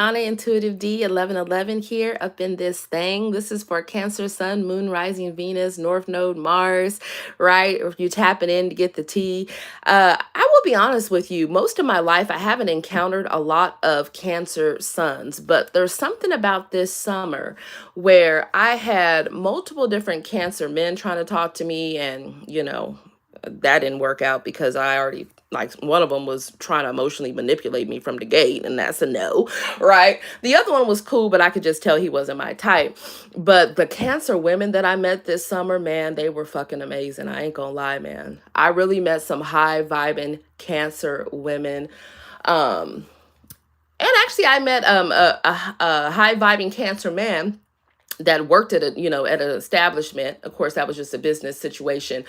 Dionna Intuitive D 1111 here up in this thing. This is for Cancer, Sun, Moon, Rising, Venus, North Node, Mars, right? Or if you tapping in to get the tea. I will be honest with you, most of my life I haven't encountered a lot of Cancer suns, but there's something about this summer where I had multiple different Cancer men trying to talk to me, and that didn't work out because I already, like, one of them was trying to emotionally manipulate me from the gate, and that's a no, right? The other one was cool, but I could just tell he wasn't my type. But the Cancer women that I met this summer, man, they were fucking amazing. I ain't gonna lie, man. I really met some high vibing Cancer women. Um, and actually, I met a high vibing Cancer man that worked at at an establishment. Of course, that was just a business situation,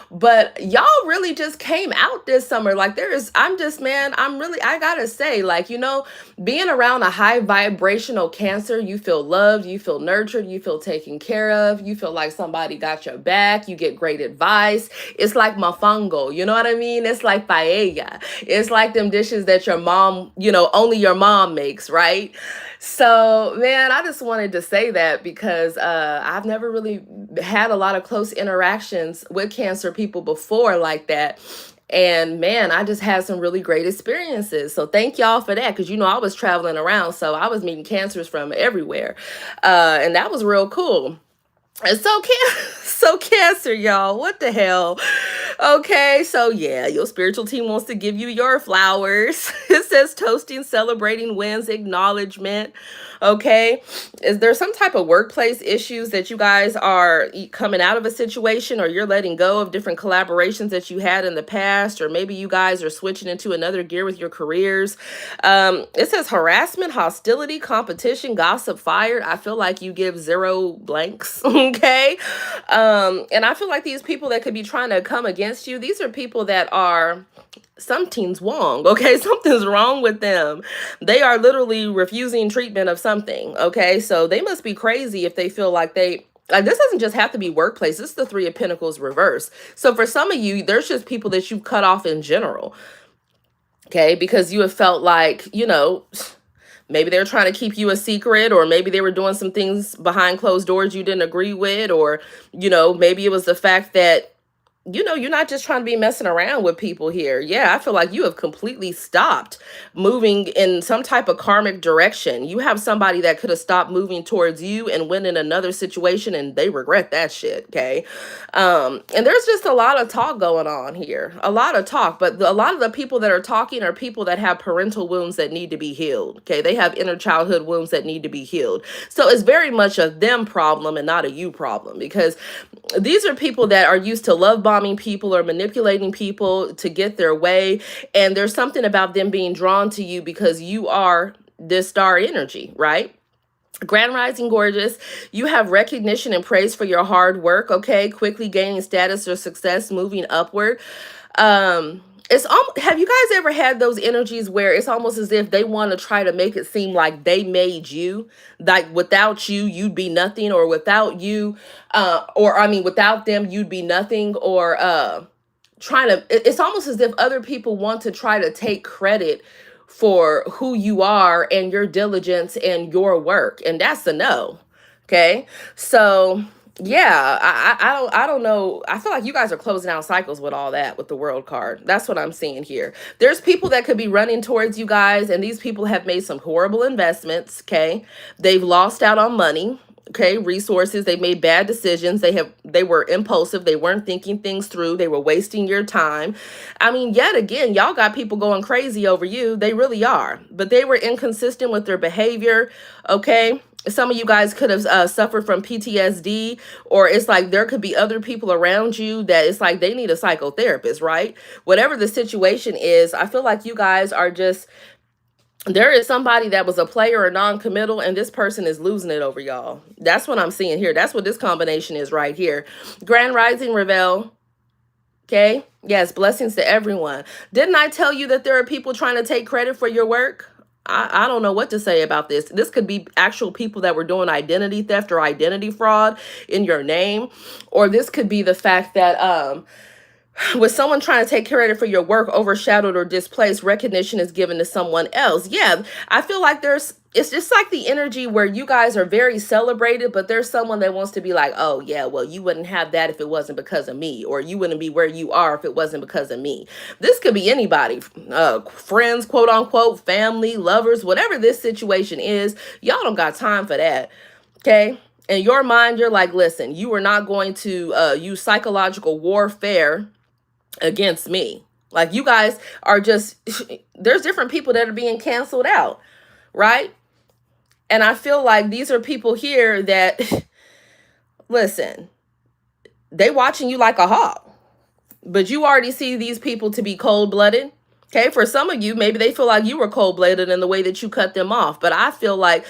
but y'all really just came out this summer. Like, I'm just, man, I gotta say, like, being around a high vibrational Cancer, you feel loved, you feel nurtured, you feel taken care of, you feel like somebody got your back, you get great advice. It's like mofongo, you know what I mean? It's like paella. It's like them dishes that your mom, only your mom makes, right? So, man, I just wanted to say that because I've never really had a lot of close interactions with Cancer people before like that. And man, I just had some really great experiences. So thank y'all for that. Because, I was traveling around. So I was meeting Cancers from everywhere. And that was real cool. And so so Cancer, y'all, what the hell? Okay, so yeah, your spiritual team wants to give you your flowers. It says toasting, celebrating wins, acknowledgement. Okay, is there some type of workplace issues that you guys are coming out of a situation, or you're letting go of different collaborations that you had in the past, or maybe you guys are switching into another gear with your careers? It says harassment, hostility, competition, gossip, fired. I feel like you give zero blanks. Okay. And I feel like these people that could be trying to come against you, these are people that are, something's wrong. Okay. Something's wrong with them. They are literally refusing treatment of something. Okay. So they must be crazy if they feel like this doesn't just have to be workplace. This is the Three of Pentacles reverse. So for some of you, there's just people that you've cut off in general. Okay. Because you have felt like, maybe they're trying to keep you a secret, or maybe they were doing some things behind closed doors you didn't agree with, or, maybe it was the fact that, you're not just trying to be messing around with people here. Yeah, I feel like you have completely stopped moving in some type of karmic direction. You have somebody that could have stopped moving towards you and went in another situation, and they regret that shit, okay? And there's just a lot of talk going on here. A lot of talk, but a lot of the people that are talking are people that have parental wounds that need to be healed, okay? They have inner childhood wounds that need to be healed. So it's very much a them problem and not a you problem, because these are people that are used to love bombing people or manipulating people to get their way. And there's something about them being drawn to you because you are this star energy, right? Grand Rising Gorgeous, you have recognition and praise for your hard work, okay? Quickly gaining status or success, moving upward. Have you guys ever had those energies where it's almost as if they want to try to make it seem like they made you, like without you you'd be nothing, or without you without them you'd be nothing, or it's almost as if other people want to try to take credit for who you are and your diligence and your work, and that's a no. Okay, so yeah, I don't know. I feel like you guys are closing out cycles with all that with the World card. That's what I'm seeing here. There's people that could be running towards you guys, and these people have made some horrible investments. Okay, they've lost out on money. Okay, resources. They made bad decisions. They were impulsive. They weren't thinking things through. They were wasting your time. I mean, yet again, y'all got people going crazy over you. They really are. But they were inconsistent with their behavior. Okay. Some of you guys could have suffered from PTSD, or it's like there could be other people around you that it's like they need a psychotherapist, right? Whatever the situation is, I feel like you guys are just, there is somebody that was a player or non-committal, and this person is losing it over y'all. That's what I'm seeing here. That's what this combination is right here. Grand Rising Revel. Okay. Yes. Blessings to everyone. Didn't I tell you that there are people trying to take credit for your work? I don't know what to say about this. This could be actual people that were doing identity theft or identity fraud in your name. Or this could be the fact that With someone trying to take credit for your work overshadowed or displaced, recognition is given to someone else. Yeah, I feel like it's just like the energy where you guys are very celebrated, but there's someone that wants to be like, oh, yeah, well, you wouldn't have that if it wasn't because of me, or you wouldn't be where you are if it wasn't because of me. This could be anybody, friends, quote unquote, family, lovers, whatever this situation is. Y'all don't got time for that. Okay. In your mind, you're like, listen, you are not going to use psychological warfare against me. Like, you guys are just, there's different people that are being canceled out, right? And I feel like these are people here that, listen, they watching you like a hawk, but you already see these people to be cold-blooded. Okay, for some of you, maybe they feel like you were cold-blooded in the way that you cut them off. But I feel like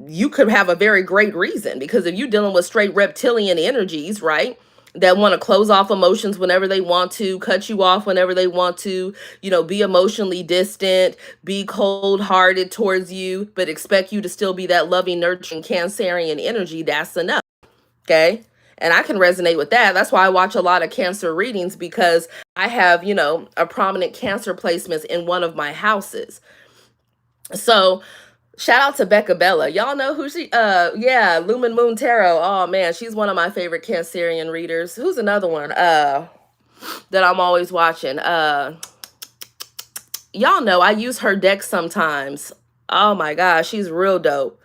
you could have a very great reason, because if you're dealing with straight reptilian energies, right, that want to close off emotions whenever they want to, cut you off whenever they want to, be emotionally distant, be cold-hearted towards you, but expect you to still be that loving, nurturing Cancerian energy, that's enough. Okay. And I can resonate with that. That's why I watch a lot of Cancer readings, because I have, a prominent Cancer placements in one of my houses. So shout out to Becca Bella. Y'all know who she, yeah, Lumen Moon Tarot. Oh man, she's one of my favorite Cancerian readers. Who's another one, that I'm always watching? Y'all know I use her deck sometimes. Oh my gosh, she's real dope.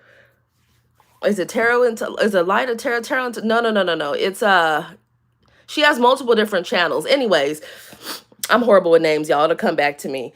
Is it tarot is it light of tarot? No. It's she has multiple different channels. Anyways, I'm horrible with names, y'all. It'll come back to me.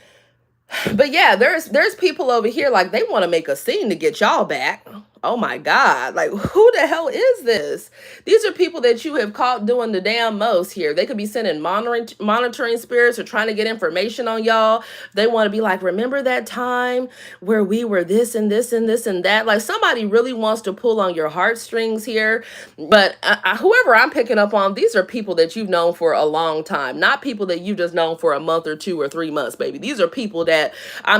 But yeah, there's people over here like they want to make a scene to get y'all back. Oh my God. Like, who the hell is this? These are people that you have caught doing the damn most here. They could be sending monitoring spirits or trying to get information on y'all. They want to be like, remember that time where we were this and this and this and that? Like, somebody really wants to pull on your heartstrings here. But whoever I'm picking up on, these are people that you've known for a long time, not people that you've just known for a month or 2 or 3 months, baby. These are people that,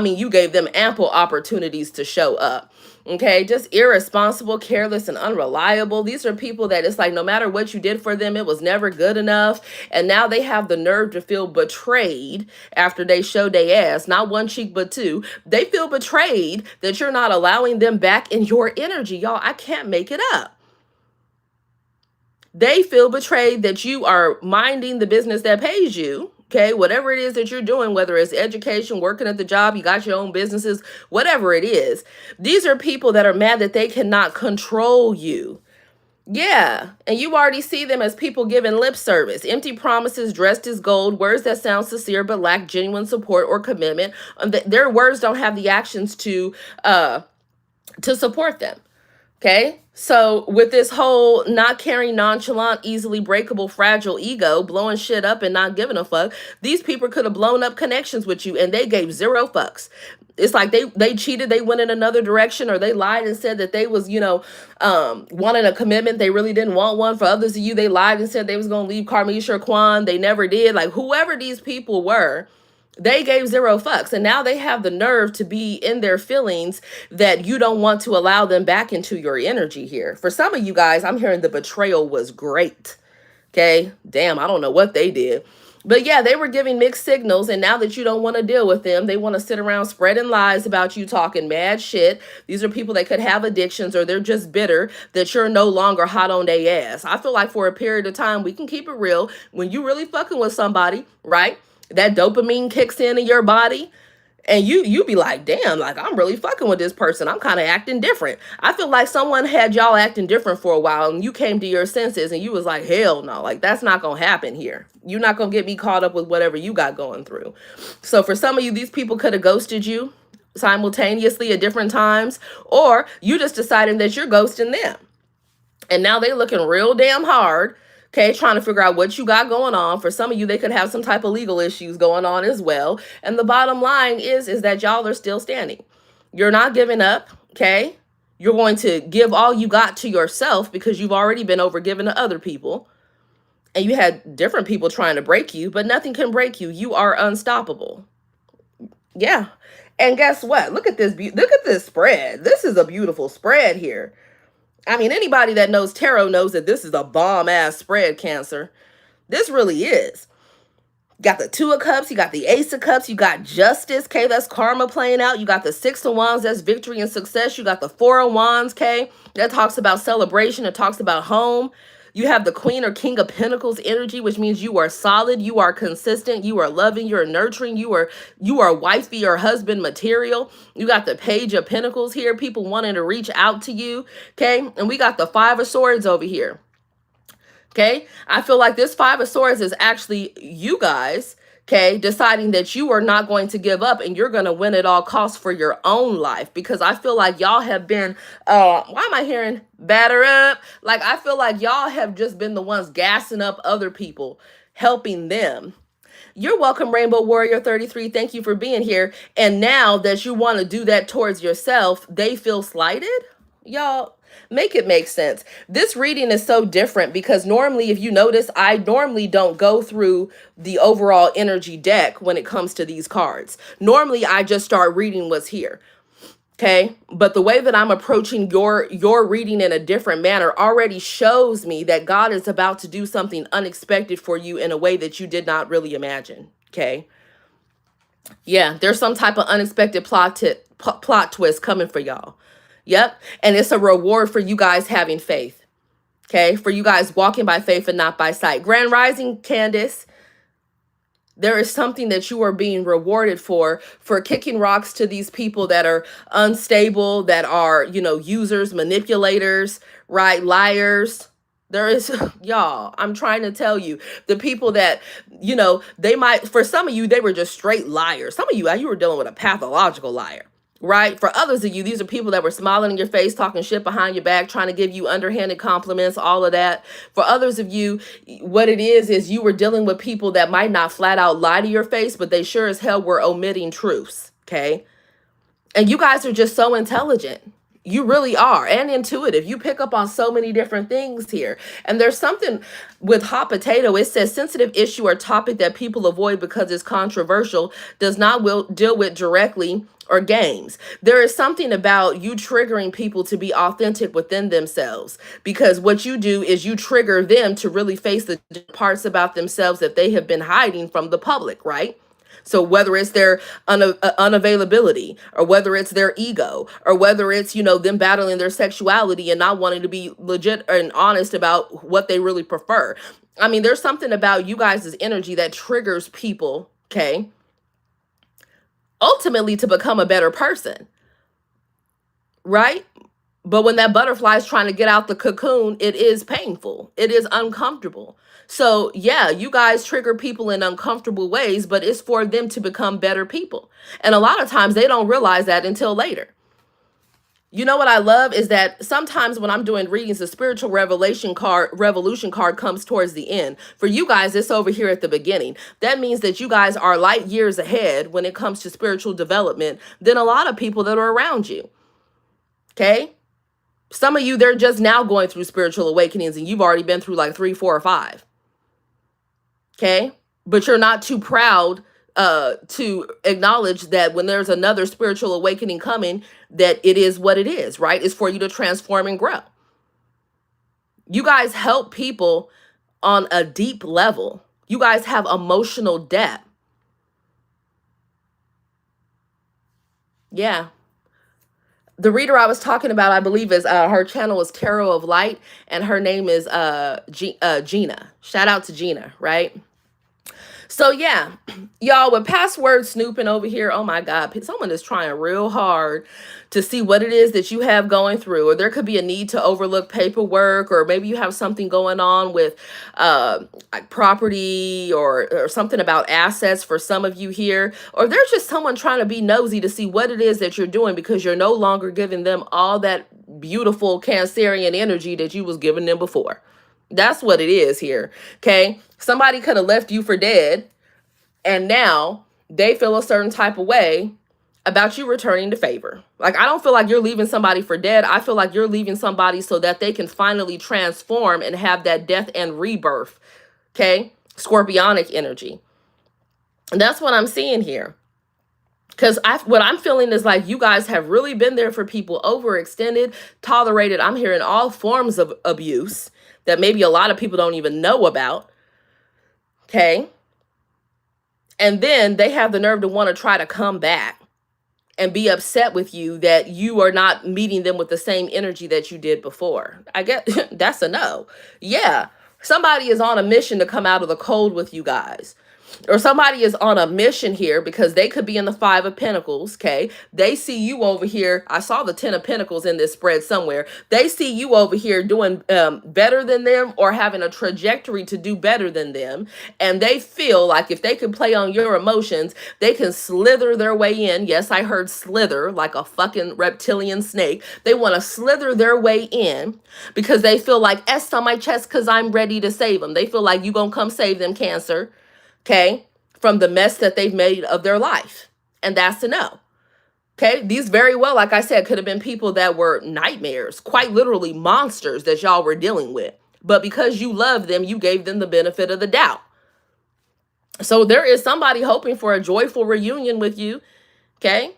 you gave them ample opportunities to show up. Okay, just irresponsible, careless, and unreliable. These are people that it's like no matter what you did for them, it was never good enough. And now they have the nerve to feel betrayed after they showed their ass, not one cheek, but 2. They feel betrayed that you're not allowing them back in your energy. Y'all, I can't make it up. They feel betrayed that you are minding the business that pays you. Okay, whatever it is that you're doing, whether it's education, working at the job, you got your own businesses, whatever it is, these are people that are mad that they cannot control you. Yeah, and you already see them as people giving lip service, empty promises dressed as gold, words that sound sincere but lack genuine support or commitment. Their words don't have the actions to support them. Okay, so with this whole not caring, nonchalant, easily breakable, fragile ego, blowing shit up and not giving a fuck, these people could have blown up connections with you and they gave 0 fucks. It's like they cheated, they went in another direction, or they lied and said that they was, wanting a commitment. They really didn't want one. For others of you, they lied and said they was going to leave Carmisha or Quan. They never did. Like, whoever these people were, they gave 0 fucks, and now they have the nerve to be in their feelings that you don't want to allow them back into your energy here. For some of you guys, I'm hearing the betrayal was great. Okay, damn, I don't know what they did. But yeah, they were giving mixed signals, and now that you don't want to deal with them, they want to sit around spreading lies about you, talking mad shit. These are people that could have addictions, or they're just bitter that you're no longer hot on their ass. I feel like for a period of time, we can keep it real. When you really fucking with somebody, right? That dopamine kicks in your body, and you be like, damn, like, I'm really fucking with this person. I'm kind of acting different. I feel like someone had y'all acting different for a while, and you came to your senses and you was like, hell no, like, that's not gonna happen here. You're not gonna get me caught up with whatever you got going through. So for some of you, these people could have ghosted you simultaneously at different times, or you just decided that you're ghosting them, and now they looking real damn hard. Okay, trying to figure out what you got going on. For some of you, they could have some type of legal issues going on as well. And the bottom line is that y'all are still standing. You're not giving up, okay? You're going to give all you got to yourself, because you've already been overgiven to other people. And you had different people trying to break you, but nothing can break you. You are unstoppable. Yeah. And guess what? Look at this. Look at this spread. This is a beautiful spread here. I mean, anybody that knows tarot knows that this is a bomb-ass spread, Cancer. This really is. You got the Two of Cups, you got the Ace of Cups, you got Justice, okay, that's karma playing out. You got the Six of Wands, that's victory and success. You got the Four of Wands, okay, that talks about celebration, it talks about home. You have the Queen or King of Pentacles energy, which means you are solid, you are consistent, you are loving, you are nurturing, you are wifey or husband material. You got the Page of Pentacles here, people wanting to reach out to you, okay? And we got the Five of Swords over here. Okay, I feel like this Five of Swords is actually you guys, okay, deciding that you are not going to give up and you're going to win at all costs for your own life. Because I feel like y'all have been, why am I hearing batter up? Like, I feel like y'all have just been the ones gassing up other people, helping them. You're welcome, Rainbow Warrior 33. Thank you for being here. And now that you want to do that towards yourself, they feel slighted? Y'all, make it make sense. This reading is so different because normally, if you notice, I normally don't go through the overall energy deck when it comes to these cards. Normally, I just start reading what's here. Okay, but the way that I'm approaching your reading in a different manner already shows me that God is about to do something unexpected for you in a way that you did not really imagine. Okay, yeah, there's some type of unexpected plot twist coming for y'all. Yep, and it's a reward for you guys having faith. Okay, for you guys walking by faith and not by sight. Grand Rising, Candace. There is something that you are being rewarded for kicking rocks to these people that are unstable, that are, users, manipulators, right? Liars. There is, y'all, I'm trying to tell you, the people that, they might, for some of you, they were just straight liars. Some of you were dealing with a pathological liar. Right? For others of you, these are people that were smiling in your face, talking shit behind your back, trying to give you underhanded compliments, all of that. For others of you, what it is you were dealing with people that might not flat out lie to your face, but they sure as hell were omitting truths. Okay? And you guys are just so intelligent. You really are, and intuitive. You pick up on so many different things here. And there's something with hot potato. It says sensitive issue or topic that people avoid because it's controversial, does not deal with directly, or games. There is something about you triggering people to be authentic within themselves, because what you do is you trigger them to really face the parts about themselves that they have been hiding from the public, right? So whether it's their unavailability, or whether it's their ego, or whether it's, them battling their sexuality and not wanting to be legit and honest about what they really prefer. I mean, there's something about you guys' energy that triggers people, okay, ultimately to become a better person, right? But when that butterfly is trying to get out the cocoon, it is painful. It is uncomfortable. So yeah, you guys trigger people in uncomfortable ways, but it's for them to become better people. And a lot of times they don't realize that until later. You know what I love is that sometimes when I'm doing readings, the spiritual revolution card comes towards the end. For you guys, it's over here at the beginning. That means that you guys are light years ahead when it comes to spiritual development than a lot of people that are around you. Okay? Some of you, they're just now going through spiritual awakenings and you've already been through like 3, 4, or 5. Okay? But you're not too proud to acknowledge that when there's another spiritual awakening coming, that it is what it is, right? It's for you to transform and grow. You guys help people on a deep level. You guys have emotional depth. Yeah. The reader I was talking about, I believe, is her channel is Tarot of Light, and her name is Gina. Shout out to Gina, right? So yeah, y'all, with password snooping over here, oh my God, someone is trying real hard to see what it is that you have going through, or there could be a need to overlook paperwork, or maybe you have something going on with like property or something about assets for some of you here, or there's just someone trying to be nosy to see what it is that you're doing because you're no longer giving them all that beautiful Cancerian energy that you was giving them before. That's what it is here, okay? Somebody could have left you for dead, and now they feel a certain type of way about you returning the favor. Like, I don't feel like you're leaving somebody for dead. I feel like you're leaving somebody so that they can finally transform and have that death and rebirth, okay? Scorpionic energy. And that's what I'm seeing here. Because what I'm feeling is like you guys have really been there for people, overextended, tolerated. I'm hearing all forms of abuse that maybe a lot of people don't even know about. Okay. And then they have the nerve to want to try to come back and be upset with you that you are not meeting them with the same energy that you did before. I get that's a no. Yeah. Somebody is on a mission to come out of the cold with you guys. Or somebody is on a mission here because they could be in the Five of Pentacles, okay? They see you over here. I saw the Ten of Pentacles in this spread somewhere. They see you over here doing better than them or having a trajectory to do better than them. And they feel like if they can play on your emotions, they can slither their way in. Yes, I heard slither like a fucking reptilian snake. They want to slither their way in because they feel like S on my chest because I'm ready to save them. They feel like you gonna come save them, Cancer. Okay, from the mess that they've made of their life. And that's a no. Okay, these very well, like I said, could have been people that were nightmares, quite literally monsters that y'all were dealing with. But because you love them, you gave them the benefit of the doubt. So there is somebody hoping for a joyful reunion with you. Okay,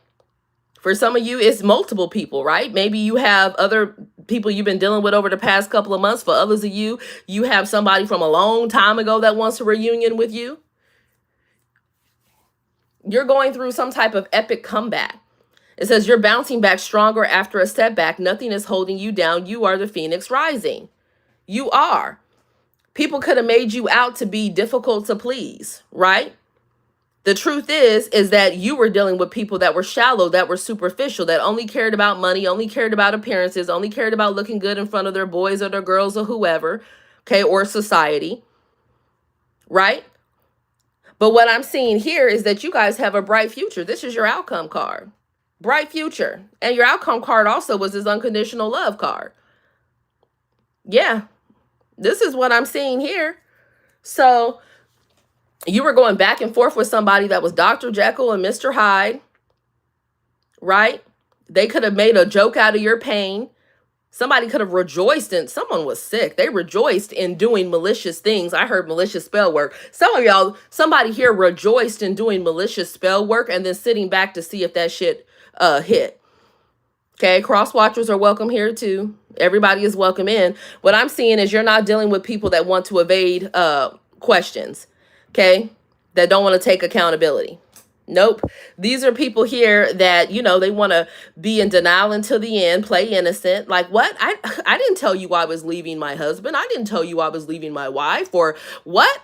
for some of you, it's multiple people, right? Maybe you have other people you've been dealing with over the past couple of months. For others of you, you have somebody from a long time ago that wants a reunion with you. You're going through some type of epic comeback. It says you're bouncing back stronger after a setback. Nothing is holding you down. You are the phoenix rising. You are. People could have made you out to be difficult to please, right? The truth is that you were dealing with people that were shallow, that were superficial, that only cared about money, only cared about appearances, only cared about looking good in front of their boys or their girls or whoever, okay, or society, right? But what I'm seeing here is that you guys have a bright future. This is your outcome card. Bright future. And your outcome card also was this unconditional love card. Yeah, this is what I'm seeing here. So you were going back and forth with somebody that was Dr. Jekyll and Mr. Hyde, right? They could have made a joke out of your pain. Somebody could have rejoiced in, someone was sick. They rejoiced in doing malicious things. I heard malicious spell work. Some of y'all, somebody here rejoiced in doing malicious spell work and then sitting back to see if that shit hit. Okay, cross watchers are welcome here too. Everybody is welcome in. What I'm seeing is you're not dealing with people that want to evade questions, okay, that don't want to take accountability. Nope. These are people here that, you know, they want to be in denial until the end, play innocent. Like, what? I didn't tell you I was leaving my husband. I didn't tell you I was leaving my wife. Or what?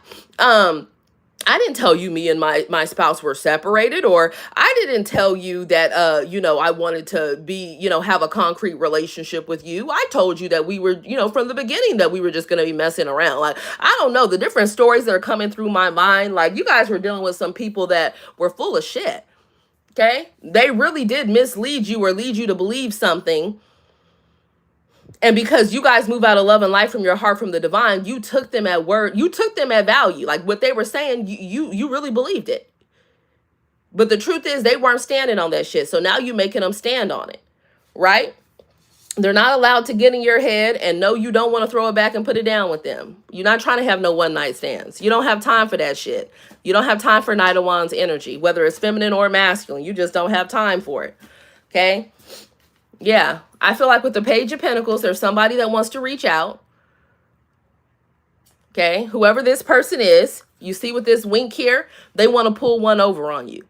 I didn't tell you me and my spouse were separated, or I didn't tell you that, you know, I wanted to be, you know, have a concrete relationship with you. I told you that we were, you know, from the beginning that we were just going to be messing around. Like, I don't know, the different stories that are coming through my mind. Like, you guys were dealing with some people that were full of shit. Okay. They really did mislead you or lead you to believe something. And because you guys move out of love and life from your heart, from the divine, you took them at word. You took them at value. Like what they were saying, you really believed it. But the truth is they weren't standing on that shit. So now you're making them stand on it, right? They're not allowed to get in your head, and no, you don't want to throw it back and put it down with them. You're not trying to have no one night stands. You don't have time for that shit. You don't have time for Knight of Wands energy, whether it's feminine or masculine. You just don't have time for it. Okay. Yeah, I feel like with the Page of Pentacles, there's somebody that wants to reach out. Okay, whoever this person is, you see with this wink here, they want to pull one over on you.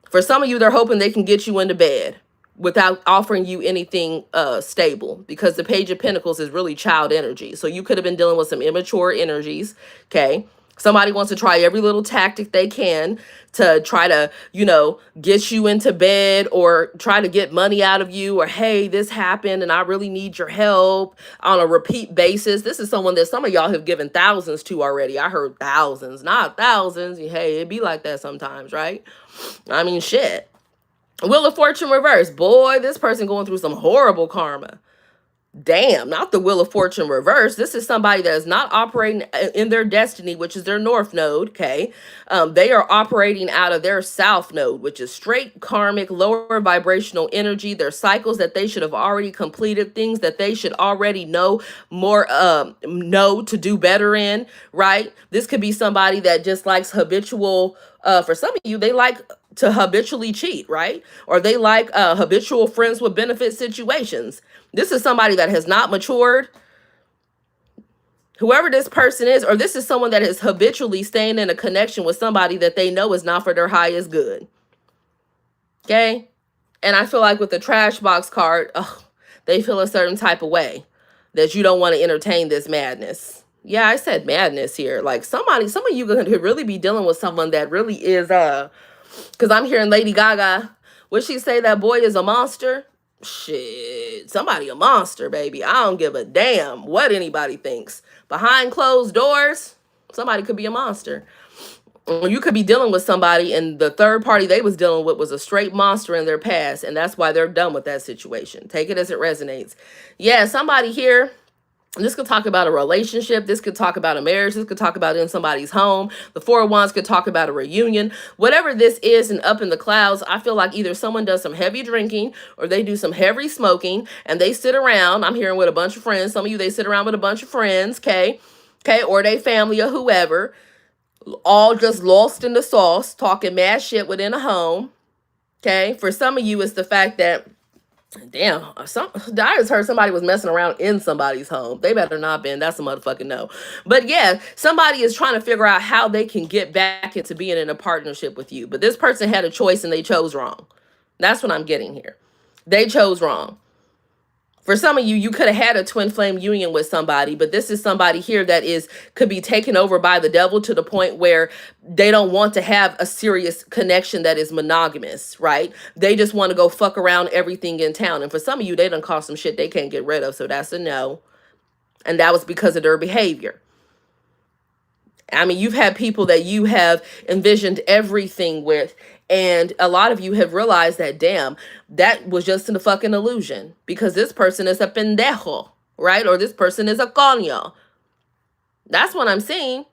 For some of you, they're hoping they can get you into bed without offering you anything stable, because the Page of Pentacles is really child energy. So you could have been dealing with some immature energies, okay? Somebody wants to try every little tactic they can to try to, you know, get you into bed or try to get money out of you, or, hey, this happened and I really need your help on a repeat basis. This is someone that some of y'all have given thousands to already. I heard thousands, not thousands. Hey, it be like that sometimes, right? I mean, shit. Wheel of Fortune reverse. Boy, this person going through some horrible karma. Damn, not the Wheel of Fortune reverse. This is somebody that is not operating in their destiny, which is their north node, okay? They are operating out of their south node, which is straight karmic, lower vibrational energy. Their cycles that they should have already completed, things that they should already know to do better in, right? This could be somebody that just likes habitual, for some of you, they like to habitually cheat, right? Or they like habitual friends with benefit situations. This is somebody that has not matured, Whoever this person is, or this is someone that is habitually staying in a connection with somebody that they know is not for their highest good. Okay? And I feel like with the trash box card, they feel a certain type of way that you don't want to entertain this madness. Yeah, I said madness here. Like some of you could really be dealing with someone that really is, because I'm hearing Lady Gaga, would she say that boy is a monster? Shit, somebody a monster, baby. I don't give a damn what anybody thinks. Behind closed doors, somebody could be a monster. You could be dealing with somebody and the third party they was dealing with was a straight monster in their past, and that's why they're done with that situation. Take it as it resonates. Yeah, somebody here, this could talk about a relationship. This could talk about a marriage. This could talk about in somebody's home. The Four of Wands could talk about a reunion. Whatever this is and up in the clouds, I feel like either someone does some heavy drinking or they do some heavy smoking and they sit around. I'm hearing with a bunch of friends. Some of you, they sit around with a bunch of friends, okay? Okay, or they family or whoever, all just lost in the sauce, talking mad shit within a home, okay? For some of you, it's the fact that, damn, I just heard somebody was messing around in somebody's home. They better not been. That's a motherfucking no. But yeah, somebody is trying to figure out how they can get back into being in a partnership with you. But this person had a choice and they chose wrong. That's what I'm getting here. They chose wrong. For some of you, you could have had a twin flame union with somebody, but this is somebody here that could be taken over by the devil to the point where they don't want to have a serious connection that is monogamous, right? They just want to go fuck around everything in town. And for some of you, they done caused some shit they can't get rid of, so that's a no. And that was because of their behavior. I mean, you've had people that you have envisioned everything with, and a lot of you have realized that, damn, that was just a fucking illusion because this person is a pendejo, right? Or this person is a coño. That's what I'm seeing.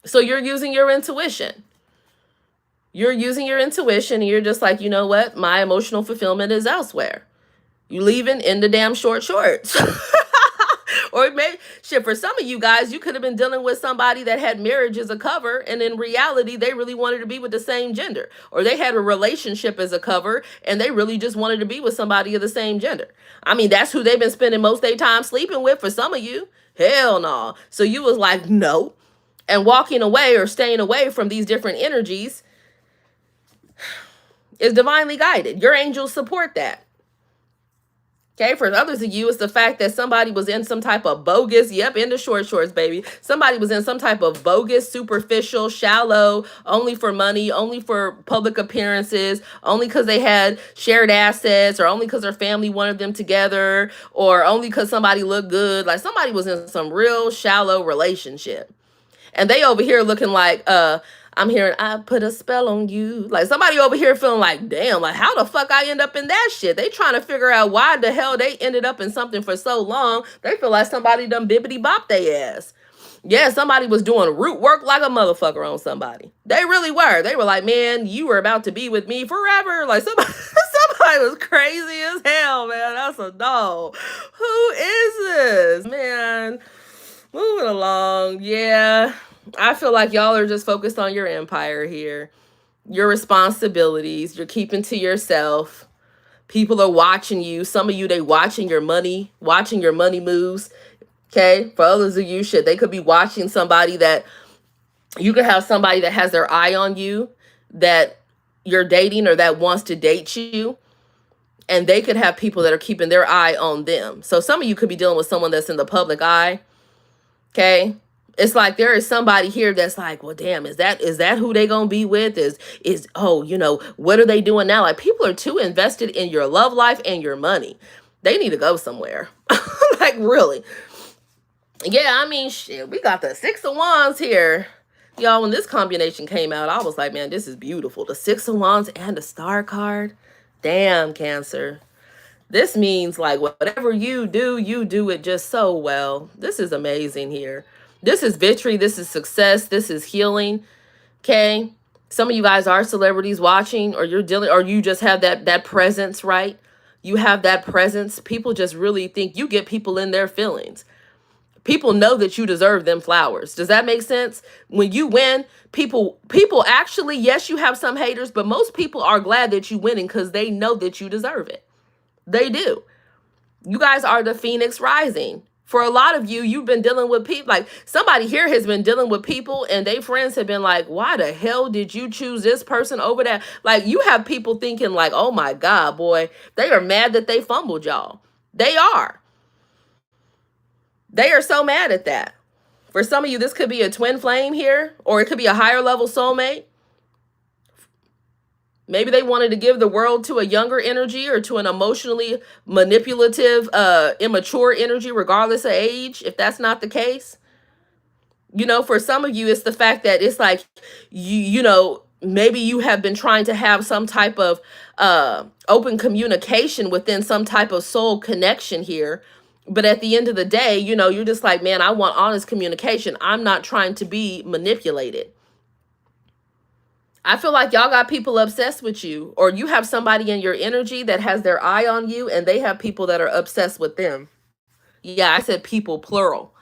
So you're using your intuition. You're using your intuition and you're just like, you know what? My emotional fulfillment is elsewhere. You leaving in the damn short shorts. Or maybe, shit, for some of you guys, you could have been dealing with somebody that had marriage as a cover, and in reality, they really wanted to be with the same gender. Or they had a relationship as a cover, and they really just wanted to be with somebody of the same gender. I mean, that's who they've been spending most of their time sleeping with for some of you. Hell no. So you was like, no. And walking away or staying away from these different energies is divinely guided. Your angels support that. Okay, for others of you, it's the fact that somebody was in some type of bogus, yep, in the short shorts, baby. Somebody was in some type of bogus, superficial, shallow, only for money, only for public appearances, only because they had shared assets, or only because their family wanted them together, or only because somebody looked good. Like somebody was in some real shallow relationship. And they over here looking like, I'm hearing, I put a spell on you. Like somebody over here feeling like, damn, like how the fuck I end up in that shit? They trying to figure out why the hell they ended up in something for so long. They feel like somebody done bibbity bop they ass. Yeah, somebody was doing root work like a motherfucker on somebody. They really were. They were like, man, you were about to be with me forever. Like somebody was crazy as hell, man. That's a dog. Who is this, man? Moving along. Yeah. I feel like y'all are just focused on your empire here, your responsibilities. You're keeping to yourself. People are watching you. Some of you, they watching your money moves. Okay. For others of you, shit, they could be watching somebody that you could have somebody that has their eye on you that you're dating or that wants to date you. And they could have people that are keeping their eye on them. So some of you could be dealing with someone that's in the public eye. Okay. It's like there is somebody here that's like, well, damn, is that who they gonna be with? Oh, you know, what are they doing now? Like people are too invested in your love life and your money. They need to go somewhere. Like really. Yeah, I mean, shit, we got the Six of Wands here. Y'all, when this combination came out, I was like, man, this is beautiful. The Six of Wands and the Star card. Damn, Cancer. This means like whatever you do it just so well. This is amazing here. This is victory. This is success. This is healing. Okay. Some of you guys are celebrities watching, or you just have that presence, right? You have that presence. People just really think you get people in their feelings. People know that you deserve them flowers. Does that make sense? When you win, people actually, yes, you have some haters, but most people are glad that you winning because they know that you deserve it. They do. You guys are the Phoenix rising. For a lot of you, you've been dealing with people, like somebody here has been dealing with people and they friends have been like, why the hell did you choose this person over that? Like, you have people thinking like, oh my God, boy, they are mad that they fumbled y'all. They are. They are so mad at that. For some of you, this could be a twin flame here, or it could be a higher level soulmate. Maybe they wanted to give the world to a younger energy or to an emotionally manipulative, immature energy, regardless of age, if that's not the case. You know, for some of you, it's the fact that it's like, maybe you have been trying to have some type of open communication within some type of soul connection here. But at the end of the day, you're just like, man, I want honest communication. I'm not trying to be manipulated. I feel like y'all got people obsessed with you, or you have somebody in your energy that has their eye on you and they have people that are obsessed with them. Yeah, I said people, plural.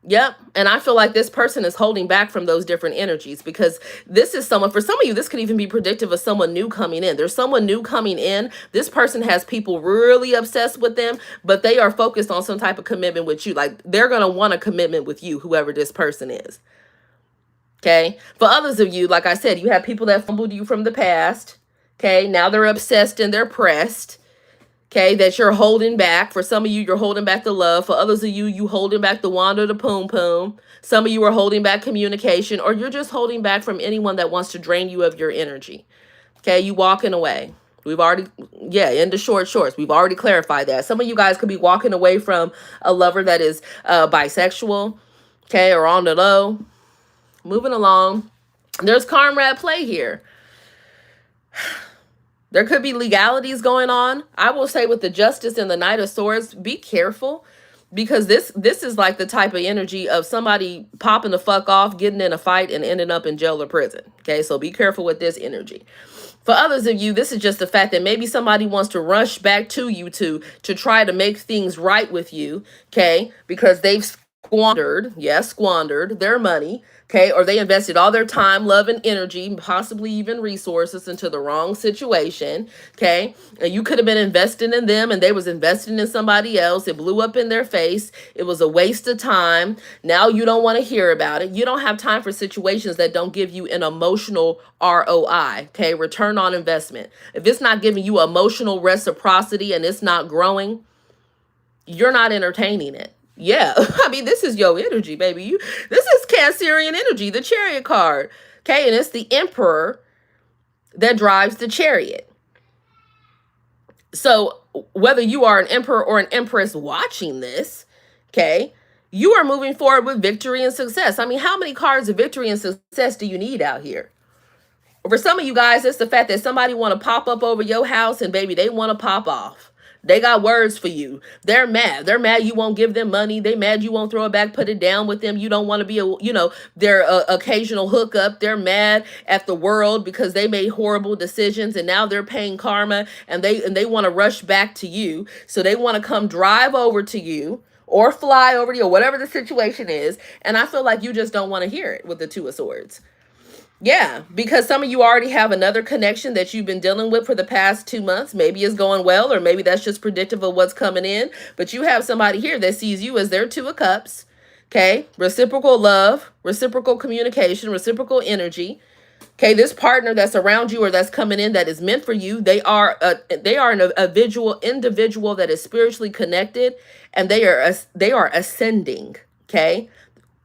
Yep. And I feel like this person is holding back from those different energies, because this is someone, for some of you, this could even be predictive of someone new coming in. There's someone new coming in. This person has people really obsessed with them, but they are focused on some type of commitment with you. Like, they're going to want a commitment with you, whoever this person is. Okay. For others of you, like I said, you have people that fumbled you from the past. Okay. Now they're obsessed and they're pressed. Okay, that you're holding back. For some of you, you're holding back the love. For others of you, you holding back the wand or the poom poom. Some of you are holding back communication, or you're just holding back from anyone that wants to drain you of your energy. Okay, you walking away. We've already, in the short shorts, we've already clarified that. Some of you guys could be walking away from a lover that is bisexual, okay, or on the low. Moving along. There's karma at play here. There could be legalities going on. I will say, with the Justice and the Knight of Swords, be careful, because this is like the type of energy of somebody popping the fuck off, getting in a fight, and ending up in jail or prison. Okay, so be careful with this energy. For others of you, this is just the fact that maybe somebody wants to rush back to you to try to make things right with you, okay, because they've squandered their money, okay, or they invested all their time, love, and energy, possibly even resources, into the wrong situation, okay, and you could have been investing in them and they was investing in somebody else. It blew up in their face. It was a waste of time. Now you don't want to hear about it. You don't have time for situations that don't give you an emotional ROI, okay, return on investment. If it's not giving you emotional reciprocity and it's not growing, you're not entertaining it. Yeah, I mean, this is your energy, baby. This is Cancerian energy, the Chariot card. Okay, and it's the Emperor that drives the Chariot. So whether you are an Emperor or an Empress watching this, okay, you are moving forward with victory and success. I mean, how many cards of victory and success do you need out here? For some of you guys, it's the fact that somebody want to pop up over your house and, baby, they want to pop off. They got words for you. They're mad. They're mad you won't give them money. They mad you won't throw it back, put it down with them. You don't want to be their occasional hookup. They're mad at the world because they made horrible decisions and now they're paying karma, and they want to rush back to you. So they want to come drive over to you or fly over to you, or whatever the situation is. And I feel like you just don't want to hear it with the Two of Swords. Yeah, because some of you already have another connection that you've been dealing with for the past 2 months. Maybe it's going well, or maybe that's just predictive of what's coming in. But you have somebody here that sees you as their Two of Cups. Okay, reciprocal love, reciprocal communication, reciprocal energy. Okay, this partner that's around you or that's coming in that is meant for you, they are an individual that is spiritually connected, and they are ascending. Okay.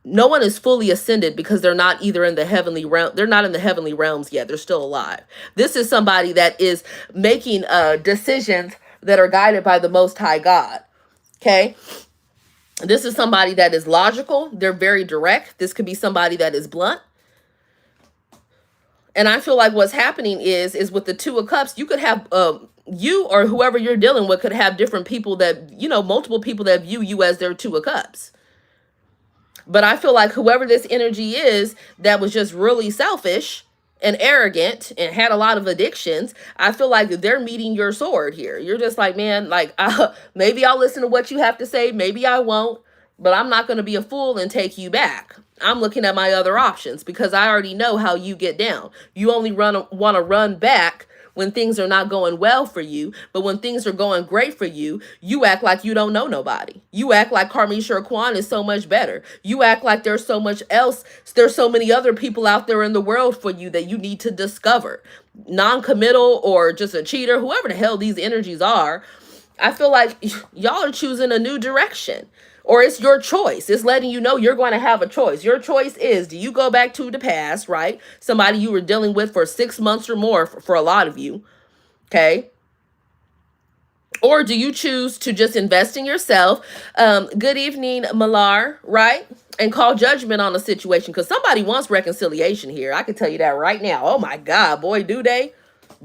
No one is fully ascended because they're not either in the heavenly realm. They're not in the heavenly realms yet. They're still alive. This is somebody that is making decisions that are guided by the Most High God. Okay. This is somebody that is logical. They're very direct. This could be somebody that is blunt. And I feel like what's happening is with the Two of Cups, you could have you or whoever you're dealing with could have different people that, multiple people that view you as their Two of Cups. But I feel like whoever this energy is that was just really selfish and arrogant and had a lot of addictions, I feel like they're meeting your sword here. You're just like, man, like, maybe I'll listen to what you have to say. Maybe I won't, but I'm not going to be a fool and take you back. I'm looking at my other options because I already know how you get down. You only want to run back when things are not going well for you. But when things are going great for you, you act like you don't know nobody. You act like Carmisha Kwan is so much better. You act like there's so much else. There's so many other people out there in the world for you that you need to discover. Non-committal or just a cheater, whoever the hell these energies are, I feel like y'all are choosing a new direction. Or it's your choice. It's letting you know you're going to have a choice. Your choice is, do you go back to the past, right? Somebody you were dealing with for 6 months or more for a lot of you, okay? Or do you choose to just invest in yourself? Good evening, Malar, right? And call judgment on the situation, because somebody wants reconciliation here. I can tell you that right now. Oh my God, boy, do they?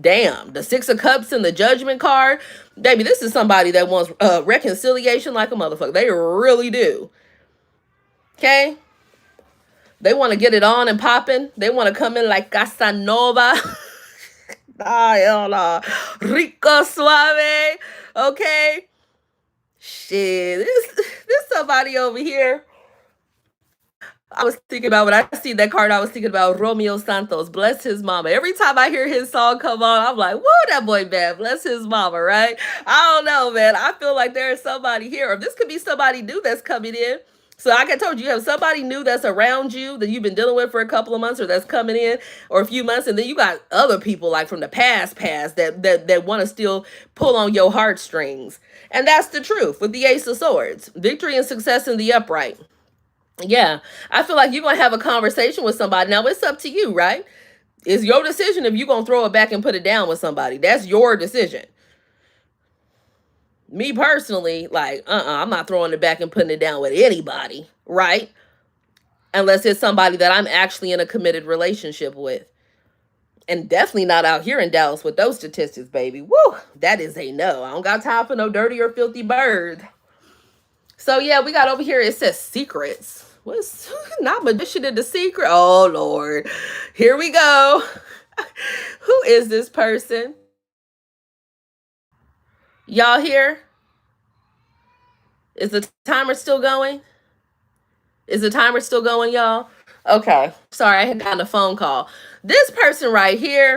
Damn, the Six of Cups and the Judgment card. Baby, this is somebody that wants reconciliation like a motherfucker. They really do. Okay? They want to get it on and popping. They want to come in like Casanova. Ay, hola. Rico suave. Okay? Shit. This somebody over here. I was thinking about, when I see that card, I was thinking about Romeo Santos. Bless his mama. Every time I hear his song come on, I'm like, whoa, that boy bad. Bless his mama, right? I don't know, man. I feel like there is somebody here, or this could be somebody new that's coming in. So like I told you, you have somebody new that's around you that you've been dealing with for a couple of months, or that's coming in, or a few months, and then you got other people like from the past that want to still pull on your heartstrings. And that's the truth with the Ace of Swords. Victory and success in the upright. Yeah, I feel like you're going to have a conversation with somebody. Now, it's up to you, right? It's your decision if you're going to throw it back and put it down with somebody. That's your decision. Me personally, like, I'm not throwing it back and putting it down with anybody, right? Unless it's somebody that I'm actually in a committed relationship with. And definitely not out here in Dallas with those statistics, baby. Woo, that is a no. I don't got time for no dirty or filthy bird. So yeah, we got over here, it says secrets. What's not magician in the secret? Oh Lord. Here we go. Who is this person? Y'all here? Is the timer still going? Is the timer still going, y'all? Okay. Sorry, I had gotten a phone call. This person right here,